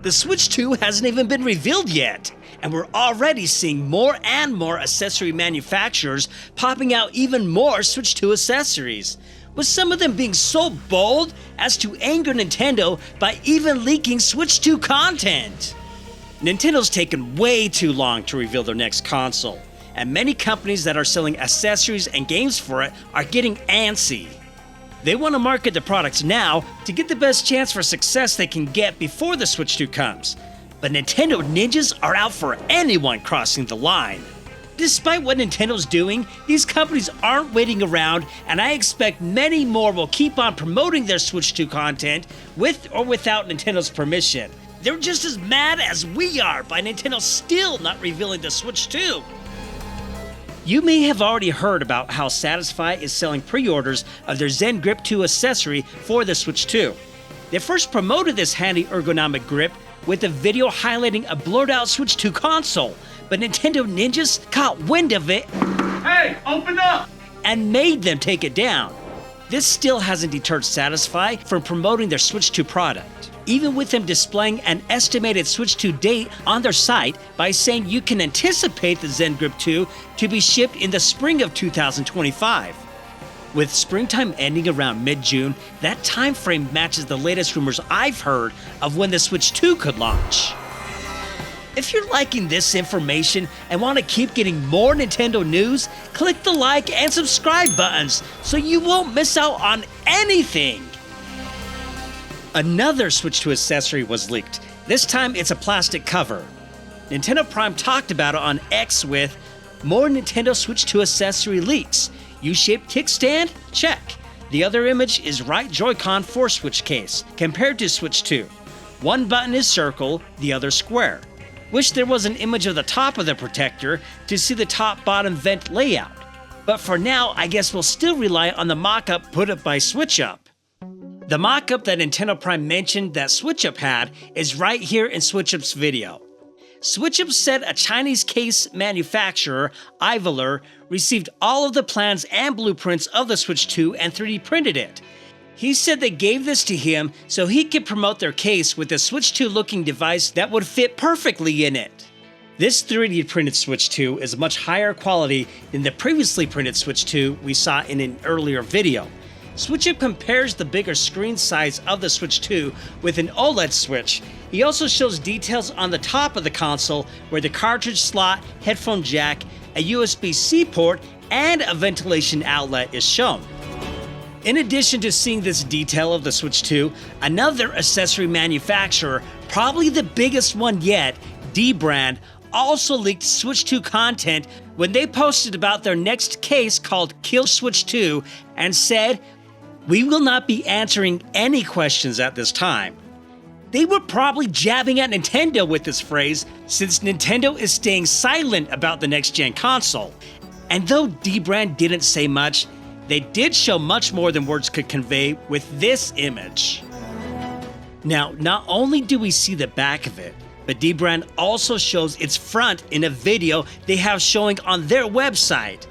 The Switch 2 hasn't even been revealed yet, and we're already seeing more and more accessory manufacturers popping out even more Switch 2 accessories, with some of them being so bold as to anger Nintendo by even leaking Switch 2 content. Nintendo's taken way too long to reveal their next console, and many companies that are selling accessories and games for it are getting antsy. They want to market the products now to get the best chance for success they can get before the Switch 2 comes, but Nintendo ninjas are out for anyone crossing the line. Despite what Nintendo's doing, these companies aren't waiting around, and I expect many more will keep on promoting their Switch 2 content with or without Nintendo's permission. They're just as mad as we are by Nintendo still not revealing the Switch 2. You may have already heard about how Satisfy is selling pre-orders of their ZenGrip 2 accessory for the Switch 2. They first promoted this handy ergonomic grip with a video highlighting a blurred out Switch 2 console, but Nintendo ninjas caught wind of it Hey, open up! and made them take it down. This still hasn't deterred Satisfy from promoting their Switch 2 product, even with them displaying an estimated Switch 2 date on their site by saying you can anticipate the ZenGrip 2 to be shipped in the spring of 2025. With springtime ending around mid-June, that time frame matches the latest rumors I've heard of when the Switch 2 could launch. If you're liking this information and want to keep getting more Nintendo news, click the like and subscribe buttons so you won't miss out on anything. Another Switch 2 accessory was leaked. This time it's a plastic cover. Nintendo Prime talked about it on X with more Nintendo Switch 2 accessory leaks. U-shaped kickstand? Check. The other image is right Joy-Con for Switch case, compared to Switch 2. One button is circle, the other square. Wish there was an image of the top of the protector to see the top-bottom vent layout. But for now, I guess we'll still rely on the mock-up put up by SwitchUp. The mock-up that Nintendo Prime mentioned that SwitchUp had is right here in SwitchUp's video. SwitchUp said a Chinese case manufacturer, Ivaler, received all of the plans and blueprints of the Switch 2 and 3D printed it. He said they gave this to him so he could promote their case with a Switch 2 looking device that would fit perfectly in it. This 3D printed Switch 2 is much higher quality than the previously printed Switch 2 we saw in an earlier video. SwitchUp compares the bigger screen size of the Switch 2 with an OLED Switch. He also shows details on the top of the console where the cartridge slot, headphone jack, a USB-C port, and a ventilation outlet is shown. In addition to seeing this detail of the Switch 2, another accessory manufacturer, probably the biggest one yet, D-Brand, also leaked Switch 2 content when they posted about their next case called Kill Switch 2 and said, "We will not be answering any questions at this time." They were probably jabbing at Nintendo with this phrase since Nintendo is staying silent about the next-gen console. And though D-Brand didn't say much, they did show much more than words could convey with this image. Now, not only do we see the back of it, but D-Brand also shows its front in a video they have showing on their website.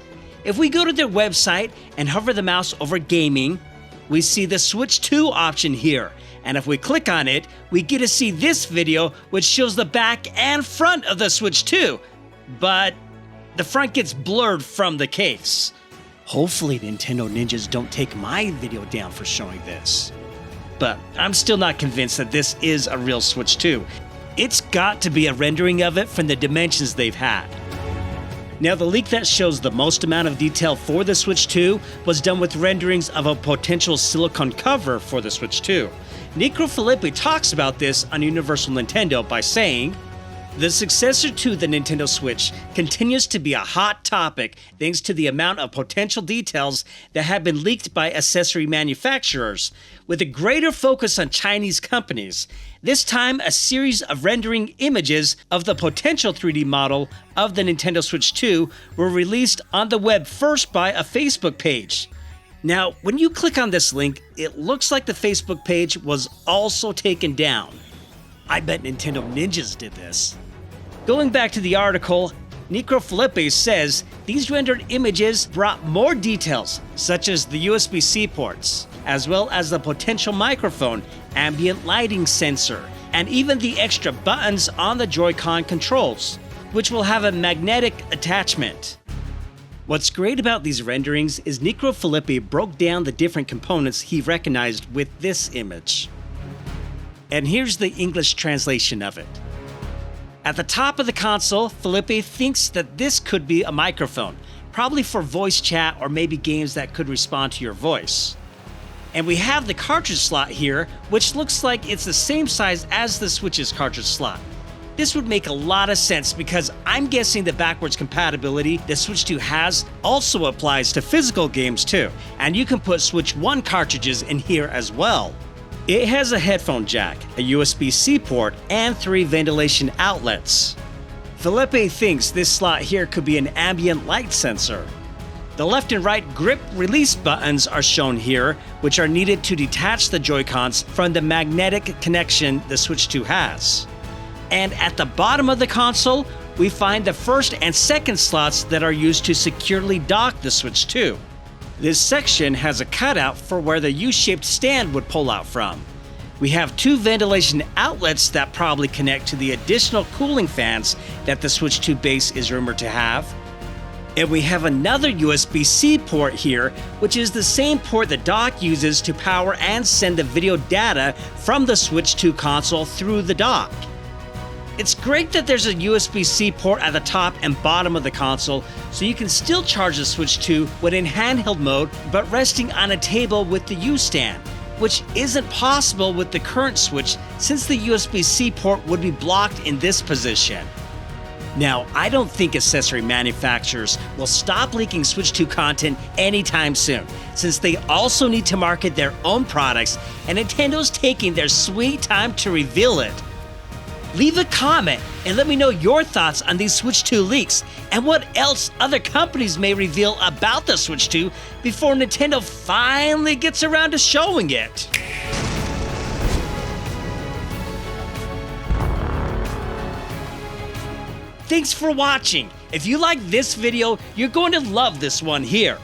If we go to their website and hover the mouse over gaming, we see the Switch 2 option here. And if we click on it, we get to see this video which shows the back and front of the Switch 2. But the front gets blurred from the case. Hopefully Nintendo ninjas don't take my video down for showing this. But I'm still not convinced that this is a real Switch 2. It's got to be a rendering of it from the dimensions they've had. Now, the leak that shows the most amount of detail for the Switch 2 was done with renderings of a potential silicone cover for the Switch 2. Nico Filippi talks about this on Universal Nintendo by saying, "The successor to the Nintendo Switch continues to be a hot topic thanks to the amount of potential details that have been leaked by accessory manufacturers, with a greater focus on Chinese companies. This time, a series of rendering images of the potential 3D model of the Nintendo Switch 2 were released on the web first by a Facebook page." Now, when you click on this link, it looks like the Facebook page was also taken down. I bet Nintendo ninjas did this. Going back to the article, Nico Filippi says these rendered images brought more details, such as the USB-C ports, as well as the potential microphone, ambient lighting sensor, and even the extra buttons on the Joy-Con controls, which will have a magnetic attachment. What's great about these renderings is Nico Filippi broke down the different components he recognized with this image. And here's the English translation of it. At the top of the console, Filippi thinks that this could be a microphone, probably for voice chat or maybe games that could respond to your voice. And we have the cartridge slot here, which looks like it's the same size as the Switch's cartridge slot. This would make a lot of sense because I'm guessing the backwards compatibility the Switch 2 has also applies to physical games too, and you can put Switch 1 cartridges in here as well. It has a headphone jack, a USB-C port, and 3 ventilation outlets. Filippi thinks this slot here could be an ambient light sensor. The left and right grip release buttons are shown here, which are needed to detach the Joy-Cons from the magnetic connection the Switch 2 has. And at the bottom of the console, we find the first and second slots that are used to securely dock the Switch 2. This section has a cutout for where the U-shaped stand would pull out from. We have 2 ventilation outlets that probably connect to the additional cooling fans that the Switch 2 base is rumored to have. And we have another USB-C port here, which is the same port the dock uses to power and send the video data from the Switch 2 console through the dock. It's great that there's a USB-C port at the top and bottom of the console, so you can still charge the Switch 2 when in handheld mode, but resting on a table with the U-stand, which isn't possible with the current Switch since the USB-C port would be blocked in this position. Now, I don't think accessory manufacturers will stop leaking Switch 2 content anytime soon, since they also need to market their own products, and Nintendo's taking their sweet time to reveal it. Leave a comment and let me know your thoughts on these Switch 2 leaks and what else other companies may reveal about the Switch 2 before Nintendo finally gets around to showing it. Thanks for watching. If you like this video, you're going to love this one here.